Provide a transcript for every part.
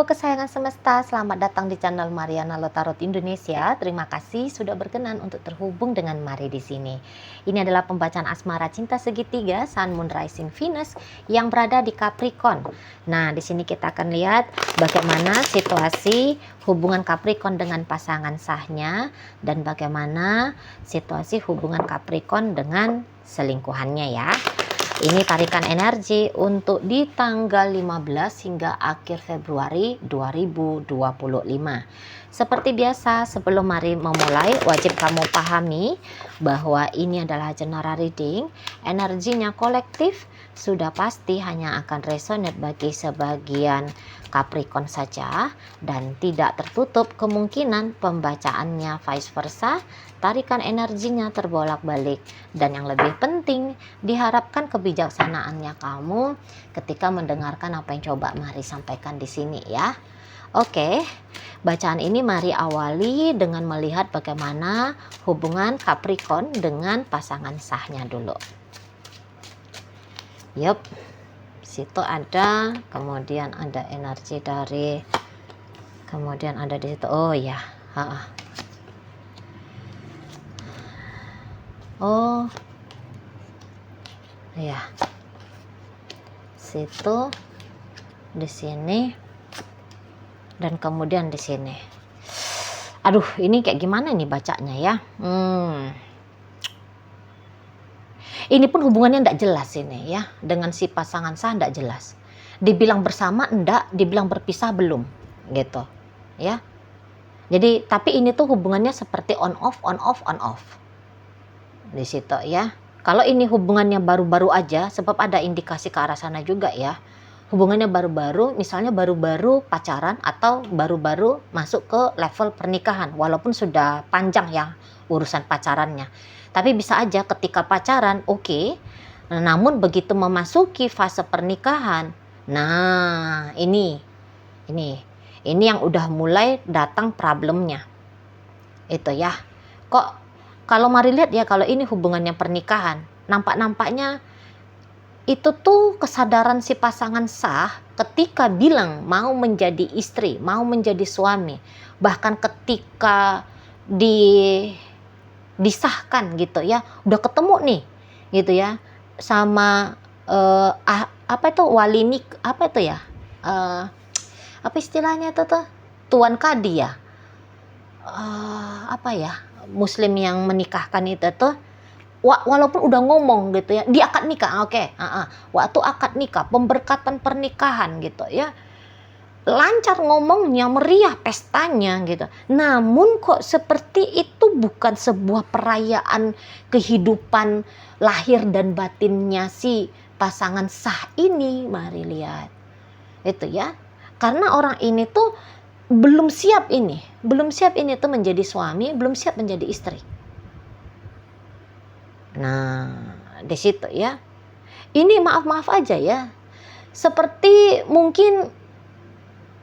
kesayangan semesta, selamat datang di channel Mariana Lotarot Indonesia. Terima kasih sudah berkenan untuk terhubung dengan Mari di sini. Ini adalah pembacaan asmara cinta segitiga Sun Moon Rising Venus yang berada di Capricorn. Nah, di sini kita akan lihat bagaimana situasi hubungan Capricorn dengan pasangan sahnya dan bagaimana situasi hubungan Capricorn dengan selingkuhannya ya. Ini tarikan energi untuk di tanggal 15 hingga akhir Februari 2025. Seperti biasa, sebelum mari memulai, wajib kamu pahami bahwa ini adalah general reading. Energinya kolektif, sudah pasti hanya akan resonate bagi sebagian Capricorn saja dan tidak tertutup kemungkinan pembacaannya vice versa. Tarikan energinya terbolak-balik dan yang lebih penting diharapkan kebijaksanaannya kamu ketika mendengarkan apa yang coba Mari sampaikan di sini ya. Oke, bacaan ini mari awali dengan melihat bagaimana hubungan Capricorn dengan pasangan sahnya dulu. Yup, situ ada, kemudian ada energi dari, kemudian ada di situ. Oh ya, oh ya, situ, di sini, dan kemudian di sini. Aduh, ini kayak gimana nih bacanya ya? Ini pun hubungannya ndak jelas ini ya, dengan si pasangan sah ndak jelas. Dibilang bersama ndak, dibilang berpisah belum, gitu ya. Jadi tapi ini tuh hubungannya seperti on off, on off, on off. Di situ ya. Kalau ini hubungannya baru-baru aja, sebab ada indikasi ke arah sana juga ya. Hubungannya baru-baru, misalnya baru-baru pacaran atau baru-baru masuk ke level pernikahan, walaupun sudah panjang ya urusan pacarannya. Tapi bisa aja ketika pacaran oke, namun begitu memasuki fase pernikahan, nah ini yang udah mulai datang problemnya. Itu ya. Kok kalau mari lihat ya, kalau ini hubungannya pernikahan, nampaknya itu tuh kesadaran si pasangan sah ketika bilang mau menjadi istri, mau menjadi suami, bahkan ketika disahkan gitu ya, udah ketemu nih gitu ya sama apa itu wali nik, apa itu ya, apa istilahnya itu tuh, tuan kadi ya, apa ya, muslim yang menikahkan itu tuh, walaupun udah ngomong gitu ya, di akad nikah, waktu akad nikah, pemberkatan pernikahan gitu ya, lancar ngomongnya, meriah pestanya gitu. Namun kok seperti itu bukan sebuah perayaan kehidupan lahir dan batinnya si pasangan sah ini. Mari lihat itu ya, karena orang ini tuh belum siap ini tuh menjadi suami, belum siap menjadi istri. Nah, di situ ya. Ini maaf aja ya. Seperti mungkin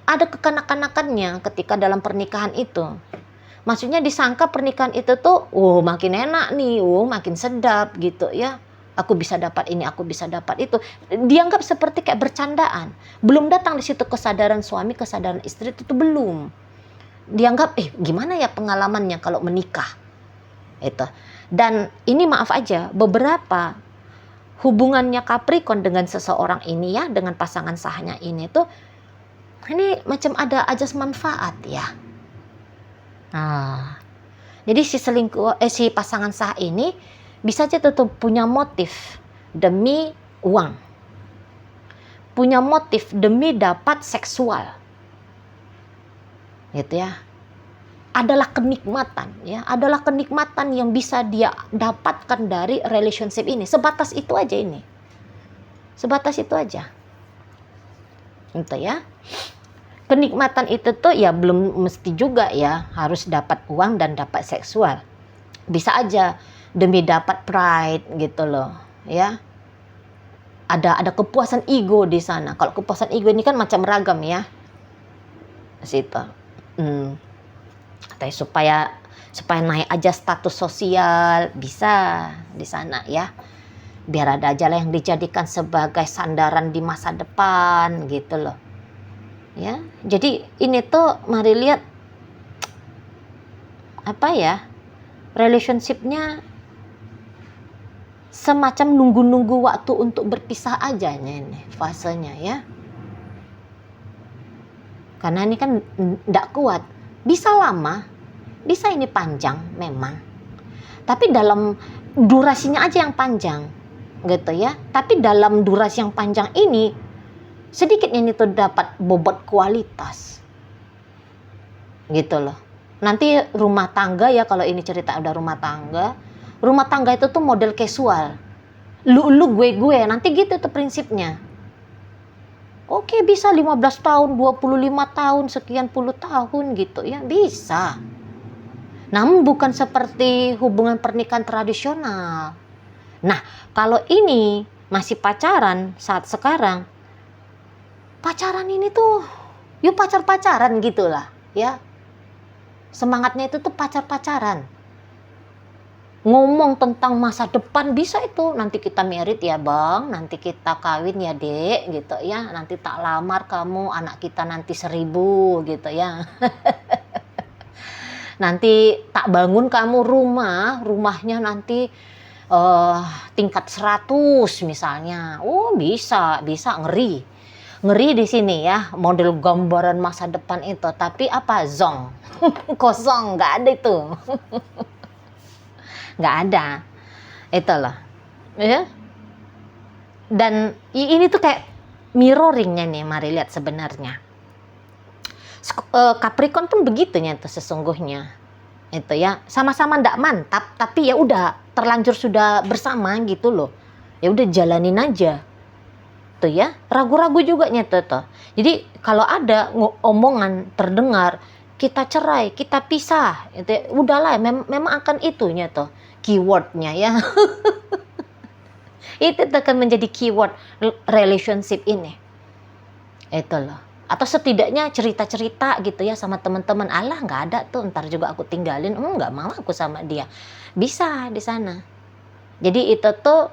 ada kekanak-kanakannya ketika dalam pernikahan itu. Maksudnya disangka pernikahan itu tuh, makin enak nih, makin sedap gitu ya. Aku bisa dapat ini, aku bisa dapat itu. Dianggap seperti kayak bercandaan. Belum datang di situ kesadaran suami, kesadaran istri itu tuh belum. Dianggap, gimana ya pengalamannya kalau menikah? Itu. Dan ini maaf aja, beberapa hubungannya Capricorn dengan seseorang ini ya, dengan pasangan sahnya ini tuh, ini macam ada ajas manfaat ya. Nah, jadi si pasangan sah ini bisa aja tuh punya motif demi uang, punya motif demi dapat seksual, gitu ya. Adalah kenikmatan ya, adalah kenikmatan yang bisa dia dapatkan dari relationship ini. Sebatas itu aja ini, sebatas itu aja, gitu ya. Kenikmatan itu tuh ya belum mesti juga ya harus dapat uang dan dapat seksual. Bisa aja demi dapat pride gitu loh ya. Ada kepuasan ego di sana. Kalau kepuasan ego ini kan macam ragam ya. Situ. Tapi supaya naik aja status sosial, bisa di sana ya. Biar ada aja lah yang dijadikan sebagai sandaran di masa depan gitu loh. ya. Jadi ini tuh mari lihat apa ya, relationship-nya semacam nunggu-nunggu waktu untuk berpisah aja ini fasenya ya. Karena ini kan nggak kuat, bisa lama, bisa ini panjang memang. Tapi dalam durasinya aja yang panjang, gitu ya. Tapi dalam durasi yang panjang ini, sedikitnya ini tuh dapat bobot kualitas, gitu loh. Nanti rumah tangga ya, kalau ini cerita udah rumah tangga itu tuh model casual. Lu gue, nanti gitu tuh prinsipnya. Oke, bisa 15 tahun, 25 tahun, sekian puluh tahun gitu ya, bisa. Namun bukan seperti hubungan pernikahan tradisional. Nah, kalau ini masih pacaran saat sekarang, pacaran ini tuh, yuk pacar-pacaran gitulah ya. Semangatnya itu tuh pacar-pacaran. Ngomong tentang masa depan bisa itu, nanti kita married ya bang, nanti kita kawin ya dek gitu ya, nanti tak lamar kamu, anak kita nanti 1000 gitu ya. Nanti tak bangun kamu rumahnya nanti tingkat 100 misalnya. Oh bisa ngeri di sini ya, model gambaran masa depan itu, tapi apa, zong. Kosong, nggak ada itu. Nggak ada, itu loh ya. Dan ini tuh kayak mirroringnya nih, mari lihat sebenarnya Capricorn pun begitunya tuh sesungguhnya itu ya, sama-sama ndak mantap tapi ya udah terlanjur sudah bersama gitu loh, ya udah jalanin aja tuh ya, ragu-ragu juga nyata tuh. Jadi kalau ada omongan terdengar kita cerai, kita pisah, itu udahlah, memang akan itunya tuh keywordnya ya. Itu akan menjadi keyword relationship ini, itu loh. Atau setidaknya cerita-cerita gitu ya sama teman-teman, alah nggak ada tuh, ntar juga aku tinggalin, nggak mau aku sama dia, bisa di sana. Jadi itu tuh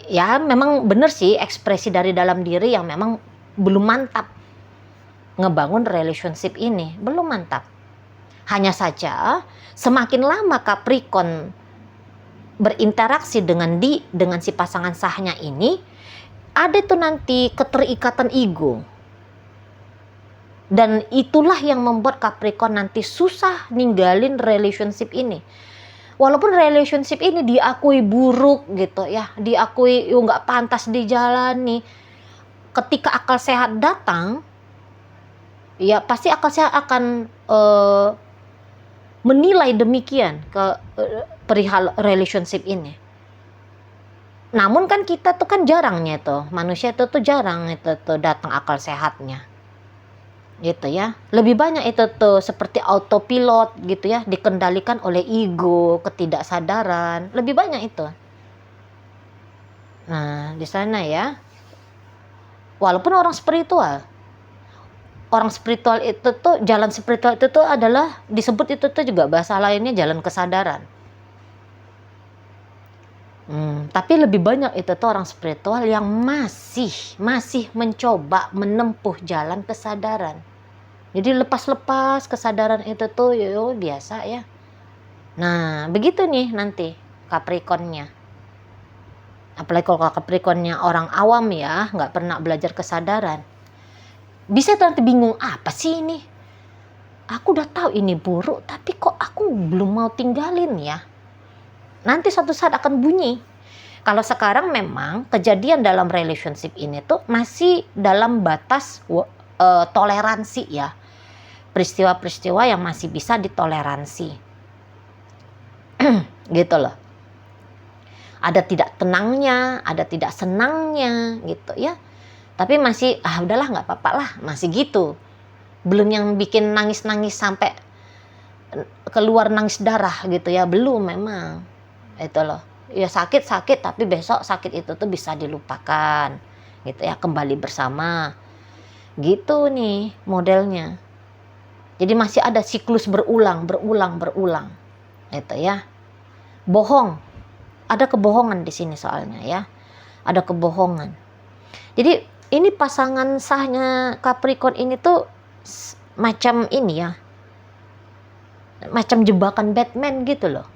ya memang bener sih, ekspresi dari dalam diri yang memang belum mantap. Ngebangun relationship ini belum mantap. Hanya saja semakin lama Capricorn berinteraksi dengan si pasangan sahnya ini, ada tuh nanti keterikatan ego. Dan itulah yang membuat Capricorn nanti susah ninggalin relationship ini. Walaupun relationship ini diakui buruk gitu ya, diakui nggak pantas dijalani. Ketika akal sehat datang, ya pasti akal sehat akan menilai demikian ke perihal relationship ini. Namun kan kita tuh kan jarangnya tuh, manusia itu tuh jarang itu tuh datang akal sehatnya, gitu ya. Lebih banyak itu tuh seperti autopilot gitu ya, dikendalikan oleh ego, ketidaksadaran, lebih banyak itu. Nah di sana ya, walaupun orang spiritual itu tuh, jalan spiritual itu tuh adalah disebut itu tuh juga bahasa lainnya jalan kesadaran. Tapi lebih banyak itu tuh orang spiritual yang masih mencoba menempuh jalan kesadaran. Jadi lepas-lepas kesadaran itu tuh biasa ya. Nah begitu nih nanti Capricornnya. Apalagi kalau Capricornnya orang awam ya, nggak pernah belajar kesadaran. Bisa tuh nanti bingung, apa sih ini? Aku udah tahu ini buruk, tapi kok aku belum mau tinggalin ya? Nanti suatu saat akan bunyi. Kalau sekarang memang kejadian dalam relationship ini tuh masih dalam batas toleransi ya. Peristiwa-peristiwa yang masih bisa ditoleransi. Gitu loh. Ada tidak tenangnya, ada tidak senangnya gitu ya. Tapi masih, udahlah nggak apa-apa lah, masih gitu. Belum yang bikin nangis-nangis sampai keluar nangis darah gitu ya, belum memang. Itu loh, ya sakit tapi besok sakit itu tuh bisa dilupakan gitu ya, kembali bersama gitu nih modelnya. Jadi masih ada siklus berulang itu ya. Bohong, ada kebohongan di sini soalnya ya, ada kebohongan. Jadi ini pasangan sahnya Capricorn ini tuh macam ini ya, macam jebakan Batman gitu loh.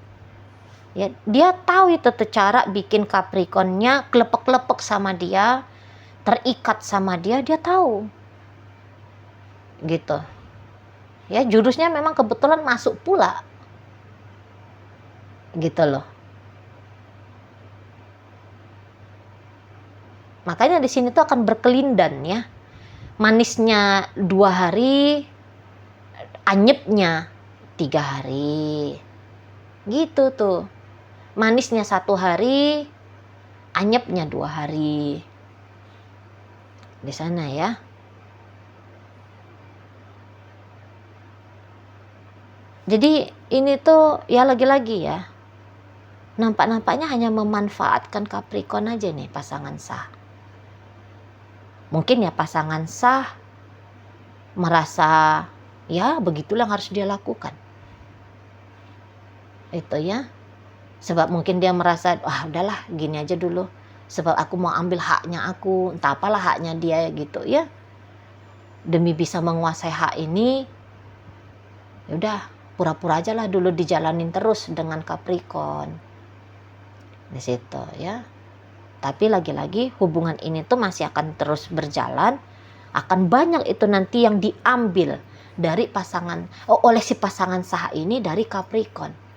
Ya, dia tahu itu tuh cara bikin Capricornnya klepek-klepek sama dia, terikat sama dia, dia tahu. Gitu. Ya, jurusnya memang kebetulan masuk pula. Gitu loh. Makanya di sini tuh akan berkelindan ya. Manisnya 2 hari, anyepnya 3 hari. Gitu tuh. Manisnya 1 hari, anyepnya 2 hari. Di sana ya. Jadi ini tuh ya lagi-lagi ya. Nampak-nampaknya hanya memanfaatkan Capricorn aja nih pasangan sah. Mungkin ya pasangan sah merasa ya begitulah yang harus dia lakukan. Itu ya. Sebab mungkin dia merasa, udahlah gini aja dulu. Sebab aku mau ambil haknya aku, entah apalah haknya dia gitu ya. Demi bisa menguasai hak ini, yaudah pura-pura aja lah dulu dijalanin terus dengan Capricorn. Di situ ya. Tapi lagi-lagi hubungan ini tuh masih akan terus berjalan. Akan banyak itu nanti yang diambil dari oleh si pasangan sah ini dari Capricorn.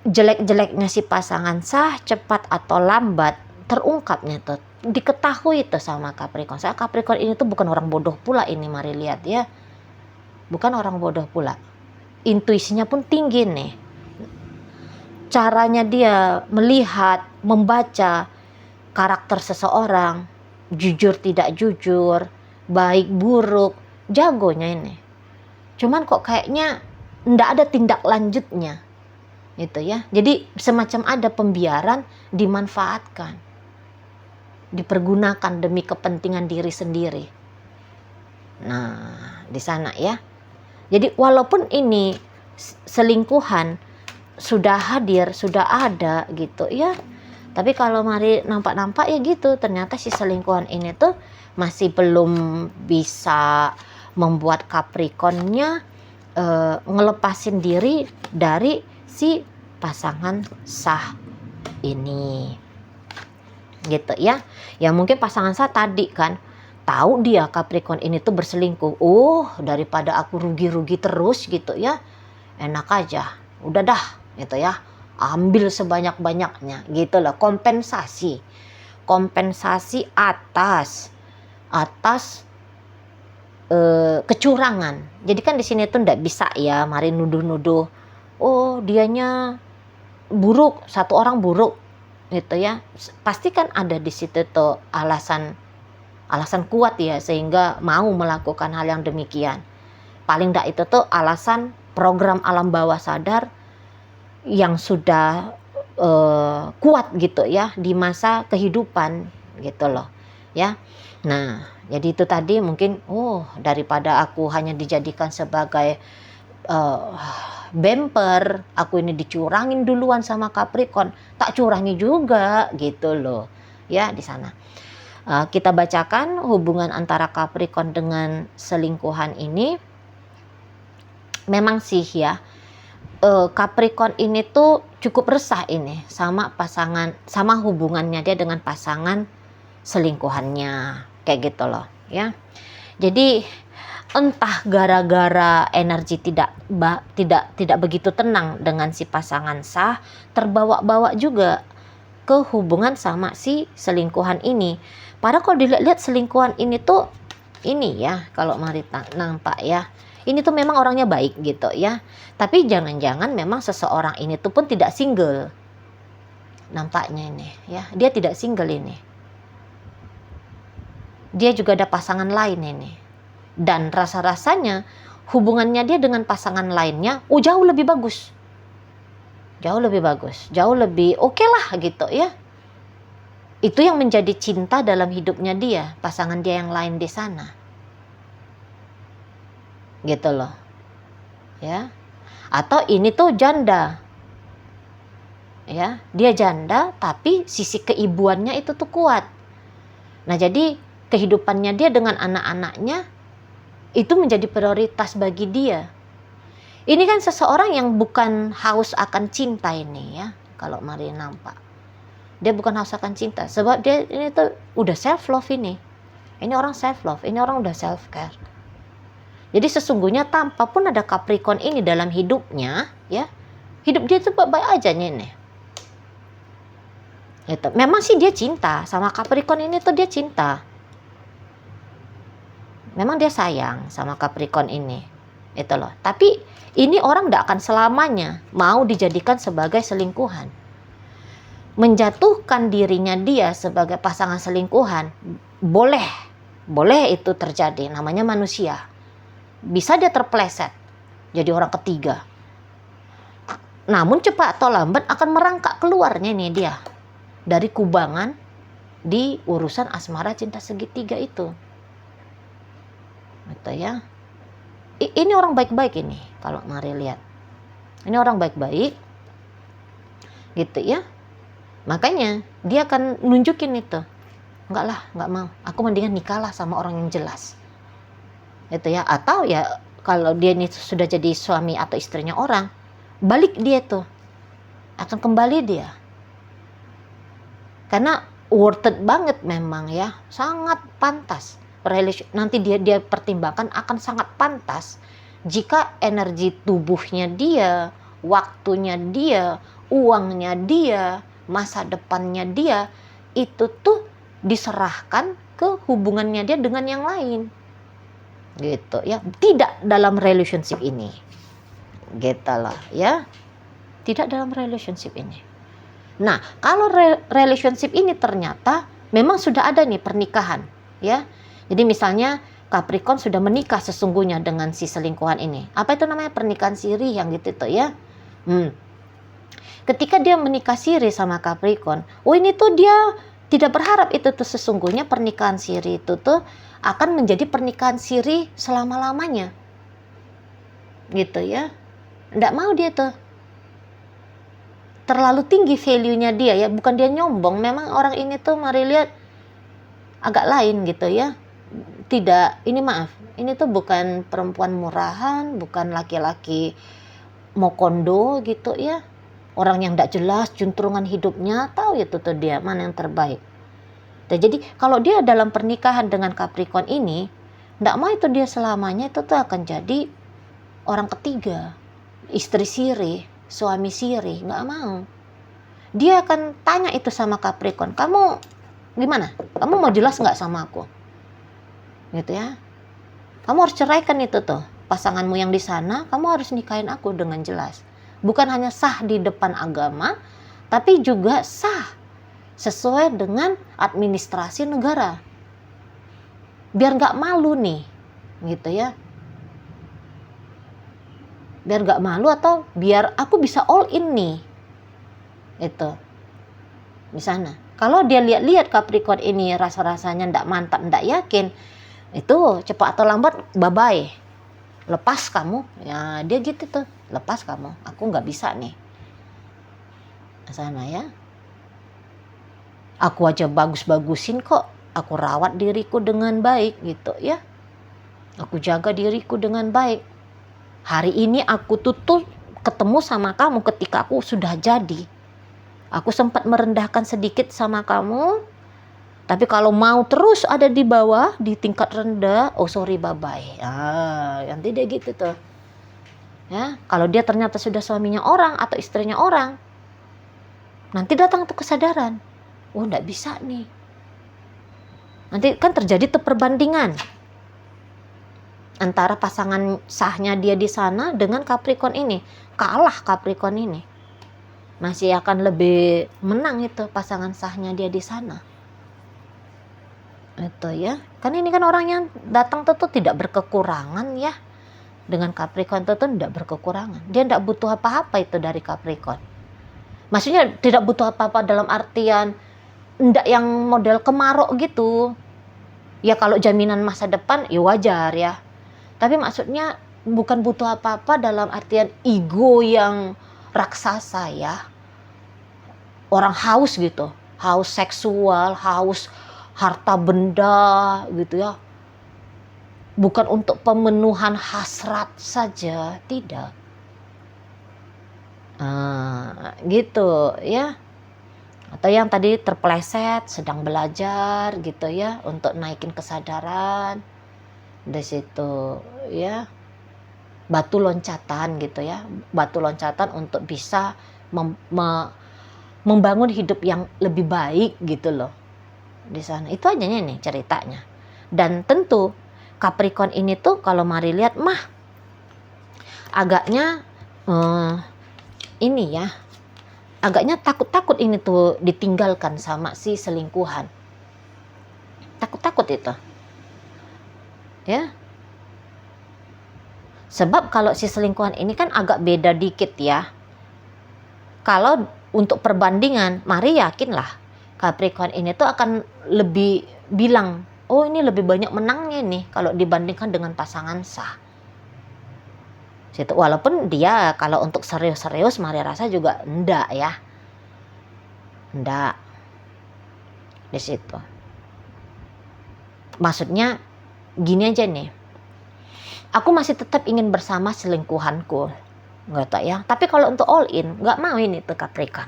Jelek-jeleknya si pasangan sah cepat atau lambat terungkapnya tuh, diketahui tuh sama Capricorn. Saya Capricorn ini tuh bukan orang bodoh pula ini, mari lihat ya. Bukan orang bodoh pula. Intuisinya pun tinggi nih. Caranya dia melihat, membaca karakter seseorang, jujur tidak jujur, baik buruk, jagonya ini. Cuman kok kayaknya ndak ada tindak lanjutnya. Gitu ya. Jadi semacam ada pembiaran, dimanfaatkan, dipergunakan demi kepentingan diri sendiri. Nah, di sana ya. Jadi walaupun ini selingkuhan sudah hadir, sudah ada gitu ya. Tapi kalau mari nampak-nampak ya gitu, ternyata si selingkuhan ini tuh masih belum bisa membuat Capricornnya ngelepasin diri dari si pasangan sah ini. Gitu ya. Ya mungkin pasangan sah tadi kan tahu dia Capricorn ini tuh berselingkuh. Daripada aku rugi-rugi terus gitu ya. Enak aja. Udah dah gitu ya. Ambil sebanyak-banyaknya gitu loh. Kompensasi atas kecurangan. Jadi kan di sini tuh ndak bisa ya mari nuduh-nuduh. Dianya buruk, satu orang buruk gitu ya. Pasti kan ada di situ tuh alasan kuat ya sehingga mau melakukan hal yang demikian. Paling ndak itu tuh alasan program alam bawah sadar yang sudah kuat gitu ya di masa kehidupan gitu loh ya. Nah, jadi itu tadi mungkin daripada aku hanya dijadikan sebagai bemper, aku ini dicurangin duluan sama Capricorn, tak curangi juga gitu loh ya di sana. Kita bacakan hubungan antara Capricorn dengan selingkuhan ini. Memang sih ya, Capricorn ini tuh cukup resah ini sama hubungannya dia dengan pasangan selingkuhannya kayak gitu loh ya. Jadi entah gara-gara energi tidak begitu tenang dengan si pasangan sah, terbawa-bawa juga ke hubungan sama si selingkuhan ini. Padahal kalau dilihat selingkuhan ini tuh ini ya, kalau mari nampak ya, ini tuh memang orangnya baik gitu ya. Tapi jangan-jangan memang seseorang ini tuh pun tidak single. Nampaknya ini ya, dia tidak single ini. Dia juga ada pasangan lain ini. Dan rasa-rasanya hubungannya dia dengan pasangan lainnya jauh lebih bagus. Jauh lebih oke lah gitu ya. Itu yang menjadi cinta dalam hidupnya dia, pasangan dia yang lain di sana. Gitu loh. Ya. Atau ini tuh janda. Ya, dia janda tapi sisi keibuannya itu tuh kuat. Nah, jadi kehidupannya dia dengan anak-anaknya itu menjadi prioritas bagi dia. Ini kan seseorang yang bukan haus akan cinta ini ya, kalau Maria nampak. Dia bukan haus akan cinta, sebab dia ini tuh udah self love ini. Ini orang self love, ini orang udah self care. Jadi sesungguhnya tanpa pun ada Capricorn ini dalam hidupnya, ya, hidup dia tuh baik-baik aja nih. Gitu. Memang sih dia cinta sama Capricorn ini tuh, dia cinta. Memang dia sayang sama Capricorn ini. Itu loh. Tapi ini orang tidak akan selamanya mau dijadikan sebagai selingkuhan. Menjatuhkan dirinya dia sebagai pasangan selingkuhan, boleh itu terjadi, namanya manusia. Bisa dia terpleset jadi orang ketiga. Namun cepat atau lambat akan merangkak keluarnya nih dia dari kubangan di urusan asmara cinta segitiga itu. Gitu ya. Ini orang baik-baik ini kalau Mari lihat. Ini orang baik-baik. Gitu ya. Makanya dia akan nunjukin itu. Enggak lah, enggak mau. Aku mendingan nikah lah sama orang yang jelas. Itu ya. Atau ya kalau dia ini sudah jadi suami atau istrinya orang, balik dia tuh. Akan kembali dia. Karena worth it banget memang ya. Sangat pantas. Nanti dia pertimbangkan akan sangat pantas jika energi tubuhnya dia, waktunya dia, uangnya dia, masa depannya dia itu tuh diserahkan ke hubungannya dia dengan yang lain. Gitu ya. Tidak dalam relationship ini. Gitu loh ya. Tidak dalam relationship ini. Nah, kalau relationship ini ternyata memang sudah ada nih pernikahan ya. Jadi misalnya Capricorn sudah menikah sesungguhnya dengan si selingkuhan ini. Apa itu namanya? Pernikahan siri yang gitu tuh ya. Ketika dia menikah siri sama Capricorn, ini tuh dia tidak berharap itu tuh sesungguhnya pernikahan siri itu tuh akan menjadi pernikahan siri selama-lamanya. Gitu ya. Nggak mau dia tuh. Terlalu tinggi value-nya dia ya. Bukan dia nyombong. Memang orang ini tuh Mari lihat agak lain gitu ya. Tidak, ini maaf, ini tuh bukan perempuan murahan, bukan laki-laki mau kondo gitu ya. Orang yang tidak jelas juntrungan hidupnya, tahu itu tuh dia mana yang terbaik. Nah, jadi kalau dia dalam pernikahan dengan Capricorn ini, tidak mau itu dia selamanya, itu tuh akan jadi orang ketiga, istri siri, suami siri, nggak mau. Dia akan tanya itu sama Capricorn, kamu gimana? Kamu mau jelas nggak sama aku? Gitu ya. Kamu harus ceraikan itu tuh pasanganmu yang di sana, kamu harus nikahin aku dengan jelas. Bukan hanya sah di depan agama, tapi juga sah sesuai dengan administrasi negara. Biar nggak malu nih, gitu ya. Biar nggak malu atau biar aku bisa all in nih, itu. Di sana. Kalau dia lihat-lihat Capricorn ini rasa-rasanya ndak mantap, ndak yakin, itu cepat atau lambat bye-bye. Lepas kamu, ya dia gitu tuh, lepas kamu, aku nggak bisa nih. Sana ya. Aku aja bagus-bagusin kok, aku rawat diriku dengan baik gitu ya. Aku jaga diriku dengan baik. Hari ini aku tutup ketemu sama kamu ketika aku sudah jadi. Aku sempat merendahkan sedikit sama kamu. Tapi kalau mau terus ada di bawah, di tingkat rendah, oh sorry bye-bye. Nanti dia gitu tuh. Ya, kalau dia ternyata sudah suaminya orang atau istrinya orang, nanti datang tuh kesadaran. Oh, enggak bisa nih. Nanti kan terjadi tuh perbandingan antara pasangan sahnya dia di sana dengan Capricorn ini. Kalah Capricorn ini. Masih akan lebih menang itu pasangan sahnya dia di sana. Itu ya. Kan ini kan orang yang datang tuh tidak berkekurangan ya. Dengan Capricorn tuh tidak berkekurangan. Dia tidak butuh apa-apa itu dari Capricorn. Maksudnya tidak butuh apa-apa dalam artian tidak yang model kemarok gitu. Ya kalau jaminan masa depan ya wajar ya. Tapi maksudnya bukan butuh apa-apa dalam artian ego yang raksasa ya. Orang haus gitu. Haus seksual, haus harta benda gitu ya. Bukan untuk pemenuhan hasrat saja, tidak. Gitu ya. Atau yang tadi terpeleset sedang belajar gitu ya, untuk naikin kesadaran di situ ya. Batu loncatan gitu ya, batu loncatan untuk bisa membangun hidup yang lebih baik gitu loh di sana. Itu aja nih ceritanya. Dan tentu Capricorn ini tuh kalau mari lihat mah agaknya ini ya, agaknya takut-takut ini tuh ditinggalkan sama si selingkuhan. Takut-takut itu ya. Sebab kalau si selingkuhan ini kan agak beda dikit ya. Kalau untuk perbandingan, mari yakinlah Capricorn ini tuh akan lebih bilang, oh ini lebih banyak menangnya nih kalau dibandingkan dengan pasangan sah. Situ, walaupun dia kalau untuk serius-serius mari rasa juga enggak ya. Enggak. Di situ. Maksudnya gini aja nih. Aku masih tetap ingin bersama selingkuhanku. Enggak tak ya. Tapi kalau untuk all in, enggak mau ini tuh Capricorn.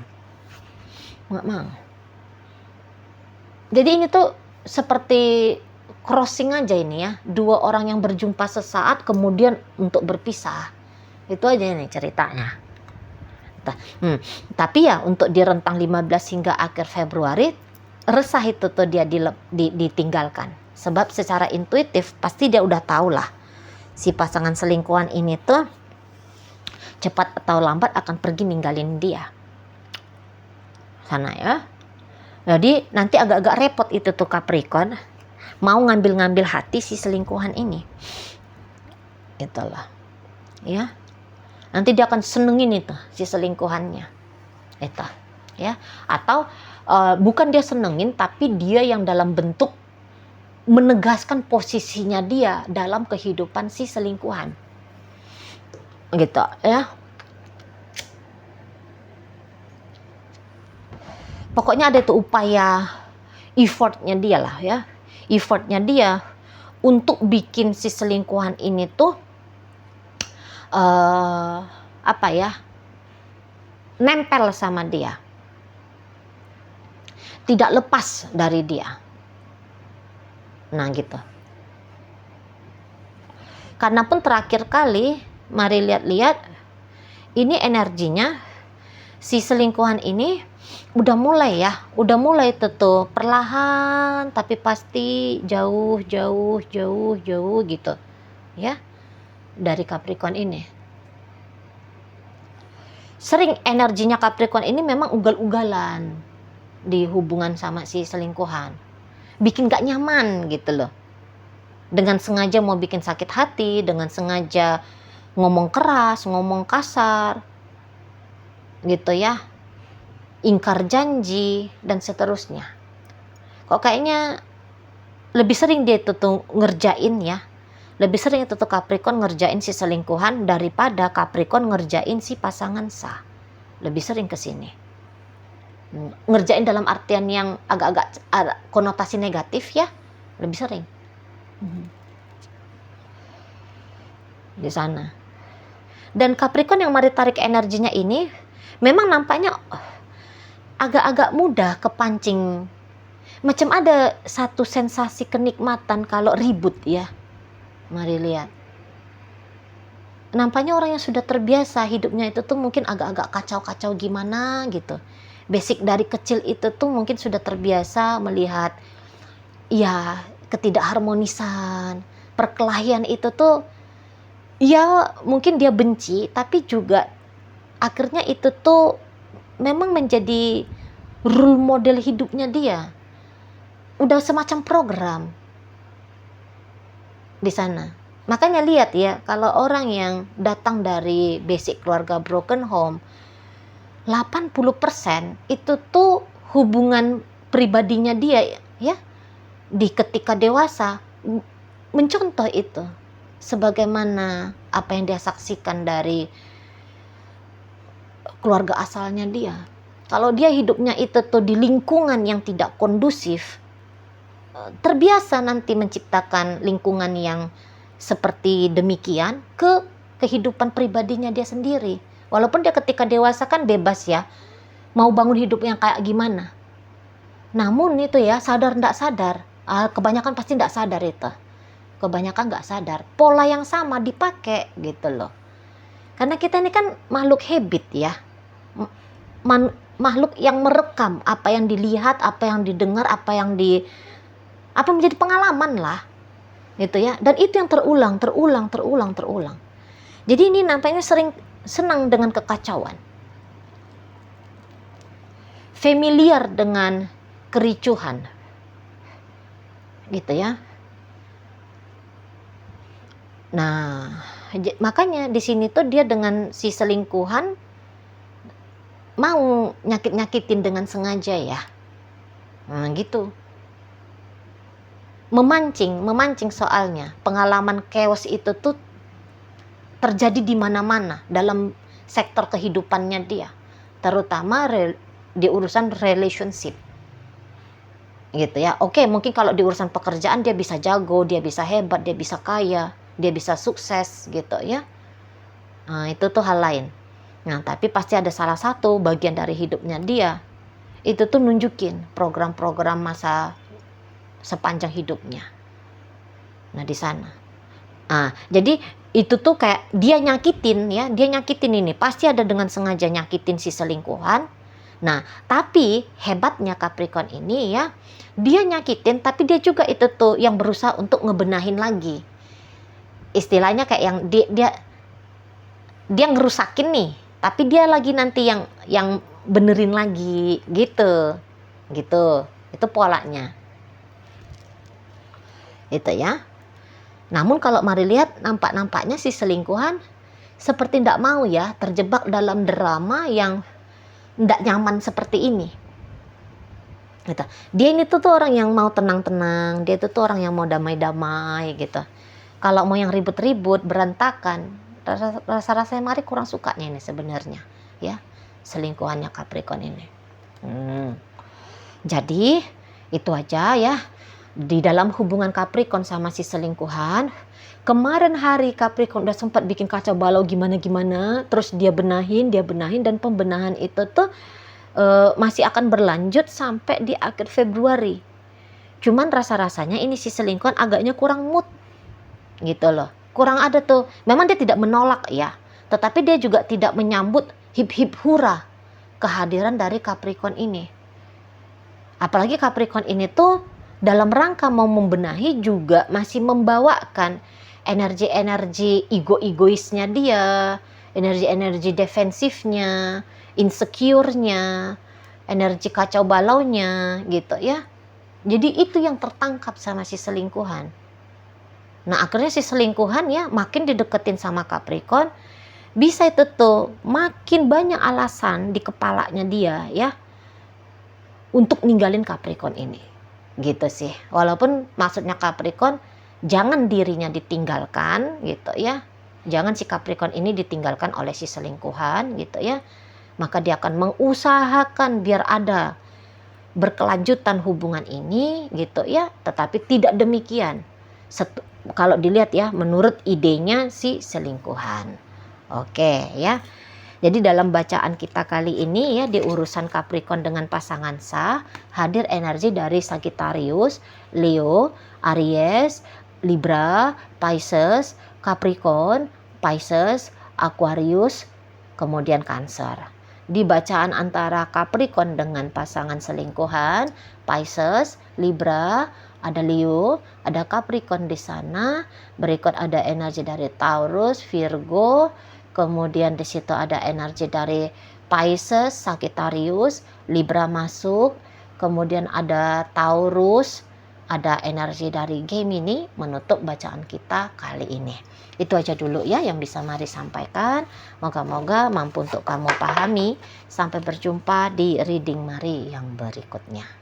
Enggak mau. Jadi ini tuh seperti crossing aja ini ya. Dua orang yang berjumpa sesaat kemudian untuk berpisah. Itu aja nih ceritanya. Tapi ya untuk di rentang 15 hingga akhir Februari, resah itu tuh dia ditinggalkan. Sebab secara intuitif pasti dia udah tahu lah. Si pasangan selingkuhan ini tuh cepat atau lambat akan pergi ninggalin dia. Sana ya. Jadi nanti agak-agak repot itu tuh Capricorn. Mau ngambil-ngambil hati si selingkuhan ini. Itulah. Ya. Nanti dia akan senengin itu si selingkuhannya. Itu. Ya. Atau bukan dia senengin, tapi dia yang dalam bentuk menegaskan posisinya dia dalam kehidupan si selingkuhan. Gitu ya. Pokoknya ada itu upaya effortnya dia lah ya. Effortnya dia untuk bikin si selingkuhan ini tuh nempel sama dia. Tidak lepas dari dia. Nah gitu. Karena pun terakhir kali mari lihat-lihat ini energinya si selingkuhan ini udah mulai tuh perlahan tapi pasti jauh gitu ya dari Capricorn ini. Sering energinya Capricorn ini memang ugal-ugalan di hubungan sama si selingkuhan, bikin gak nyaman gitu loh, dengan sengaja mau bikin sakit hati, dengan sengaja ngomong keras, ngomong kasar gitu ya, ingkar janji dan seterusnya. Kok kayaknya lebih sering dia tuh ngerjain ya, lebih sering itu tuh Capricorn ngerjain si selingkuhan daripada Capricorn ngerjain si pasangan sah. Lebih sering ke sini. Ngerjain dalam artian yang agak-agak konotasi negatif ya, lebih sering. Di sana. Dan Capricorn yang mari tarik energinya ini memang nampaknya agak-agak mudah kepancing. Macam ada satu sensasi kenikmatan kalau ribut ya. Mari lihat. Nampaknya orang yang sudah terbiasa hidupnya itu tuh mungkin agak-agak kacau-kacau gimana gitu. Basic dari kecil itu tuh mungkin sudah terbiasa melihat ya ketidakharmonisan, perkelahian itu tuh ya mungkin dia benci, tapi juga akhirnya itu tuh memang menjadi role model hidupnya dia. Udah semacam program di sana. Makanya lihat ya, kalau orang yang datang dari basic keluarga broken home, 80% itu tuh hubungan pribadinya dia ya di ketika dewasa mencontoh itu. Sebagaimana apa yang dia saksikan dari keluarga asalnya dia. Kalau dia hidupnya itu tuh di lingkungan yang tidak kondusif, terbiasa nanti menciptakan lingkungan yang seperti demikian ke kehidupan pribadinya dia sendiri. Walaupun dia ketika dewasa kan bebas ya, mau bangun hidup yang kayak gimana. Namun itu ya, sadar nggak sadar, kebanyakan pasti nggak sadar itu. Kebanyakan nggak sadar, pola yang sama dipakai gitu loh. Karena kita ini kan makhluk habit ya, makhluk yang merekam apa yang dilihat, apa yang didengar, apa menjadi pengalaman lah, gitu ya. Dan itu yang terulang. Jadi ini nampaknya sering senang dengan kekacauan, familiar dengan kericuhan, gitu ya. Nah, makanya di sini tuh dia dengan si selingkuhan mau nyakit-nyakitin dengan sengaja ya. Nah, gitu. Memancing soalnya. Pengalaman chaos itu tuh terjadi di mana-mana dalam sektor kehidupannya dia. Terutama di urusan relationship. Gitu ya. Oke, mungkin kalau di urusan pekerjaan dia bisa jago, dia bisa hebat, dia bisa kaya, dia bisa sukses gitu ya. Nah, itu tuh hal lain. Nah, tapi pasti ada salah satu bagian dari hidupnya dia itu tuh nunjukin program-program masa sepanjang hidupnya. Nah, di sana. Jadi itu tuh kayak dia nyakitin ini, pasti ada dengan sengaja nyakitin si selingkuhan. Nah, tapi hebatnya Capricorn ini ya, dia nyakitin tapi dia juga itu tuh yang berusaha untuk ngebenahin lagi. Istilahnya kayak yang dia ngerusakin nih, tapi dia lagi nanti yang benerin lagi gitu. Itu polanya. Itu ya. Namun kalau mari lihat nampaknya si selingkuhan seperti tidak mau ya terjebak dalam drama yang tidak nyaman seperti ini. Gitu. Dia ini tuh orang yang mau tenang-tenang, dia tuh orang yang mau damai-damai gitu. Kalau mau yang ribut-ribut, berantakan, rasa-rasanya Mari kurang sukanya ini sebenarnya ya, selingkuhannya Capricorn ini. Jadi itu aja ya di dalam hubungan Capricorn sama si selingkuhan. Kemarin hari Capricorn udah sempat bikin kacau balau gimana-gimana, terus dia benahin dan pembenahan itu tuh masih akan berlanjut sampai di akhir Februari. Cuman rasa-rasanya ini si selingkuhan agaknya kurang mood gitu loh. Kurang ada tuh. Memang dia tidak menolak ya, tetapi dia juga tidak menyambut hip-hip hura kehadiran dari Capricorn ini. Apalagi Capricorn ini tuh dalam rangka mau membenahi juga masih membawakan energi-energi ego-egoisnya dia, energi-energi defensifnya, insecure-nya, energi kacau balaunya gitu ya. Jadi itu yang tertangkap sama si selingkuhan. Nah, akhirnya si selingkuhan ya makin dideketin sama Capricorn, bisa itu tuh makin banyak alasan di kepalanya dia ya untuk ninggalin Capricorn ini. Gitu sih. Walaupun maksudnya Capricorn jangan dirinya ditinggalkan gitu ya. Jangan si Capricorn ini ditinggalkan oleh si selingkuhan gitu ya. Maka dia akan mengusahakan biar ada berkelanjutan hubungan ini gitu ya. Tetapi tidak demikian. Kalau dilihat ya menurut idenya si selingkuhan. Oke ya. Jadi dalam bacaan kita kali ini ya di urusan Capricorn dengan pasangan sah, hadir energi dari Sagittarius, Leo, Aries, Libra, Pisces, Capricorn, Pisces, Aquarius, kemudian Cancer. Di bacaan antara Capricorn dengan pasangan selingkuhan, Pisces, Libra, ada Leo, ada Capricorn di sana. Berikut ada energi dari Taurus, Virgo, kemudian di situ ada energi dari Pisces, Sagittarius, Libra masuk, kemudian ada Taurus, ada energi dari Gemini menutup bacaan kita kali ini. Itu aja dulu ya yang bisa Mari sampaikan. Moga-moga mampu untuk kamu pahami. Sampai berjumpa di reading Mari yang berikutnya.